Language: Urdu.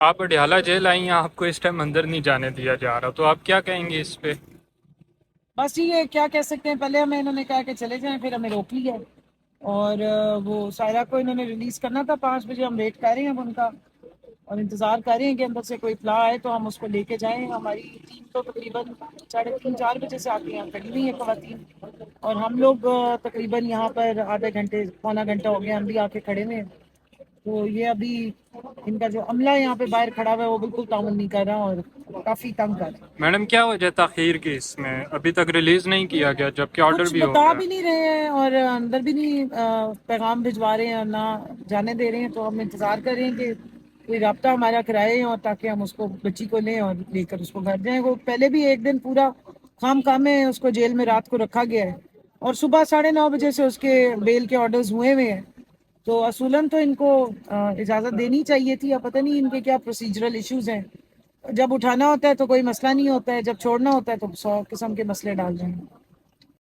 آپ اڈیالہ جیل آئی ہیں، آپ کو اس ٹائم اندر نہیں جانے دیا جا رہا، تو آپ کیا کہیں گے اس پہ؟ بس یہ کیا کہہ سکتے ہیں، پہلے ہمیں انہوں نے کہا کہ چلے جائیں، پھر ہمیں روک لیا اور وہ سائرہ کو انہوں نے ریلیز کرنا تھا 5 بجے. ہم ویٹ کر رہے ہیں اب ان کا اور انتظار کر رہے ہیں کہ اندر سے کوئی اطلاع آئے تو ہم اس کو لے کے جائیں. ہماری ٹیم تو تقریباً 3:30-4 بجے سے آتی ہیں، کھڑی ہوئی ہیں خواتین، اور ہم لوگ تقریباً یہاں پر آدھے گھنٹے پونا گھنٹہ ہو گیا ہم بھی آ کے کھڑے ہوئے ہیں. تو یہ ابھی ان کا جو عملہ یہاں پہ باہر کھڑا ہوا ہے وہ بالکل تعاون نہیں کر رہا اور کافی تنگ کر رہا ہے. میڈم کیا وجہ تاخیر کی اس میں؟ ابھی تک ریلیز نہیں کیا گیا جبکہ آرڈر کچھ بھی ہو بتا گیا. بھی نہیں رہے ہیں اور اندر بھی نہیں پیغام بھجوا رہے ہیں اور نہ جانے دے رہے ہیں. تو ہم انتظار کر رہے ہیں کہ کوئی رابطہ ہمارا کرائے اور تاکہ ہم اس کو بچی کو لیں اور لے کر اس کو گھر جائیں. وہ پہلے بھی ایک دن پورا خام میں اس کو جیل میں رات کو رکھا گیا ہے اور صبح 9:30 بجے سے اس کے بیل کے آرڈرز ہوئے ہیں. تو اصولاً تو ان کو اجازت دینی چاہیے تھی. اب پتہ نہیں ان کے کیا پروسیجرل ایشوز ہیں. جب اٹھانا ہوتا ہے تو کوئی مسئلہ نہیں ہوتا ہے، جب چھوڑنا ہوتا ہے تو 100 قسم کے مسئلے ڈال رہے ہیں.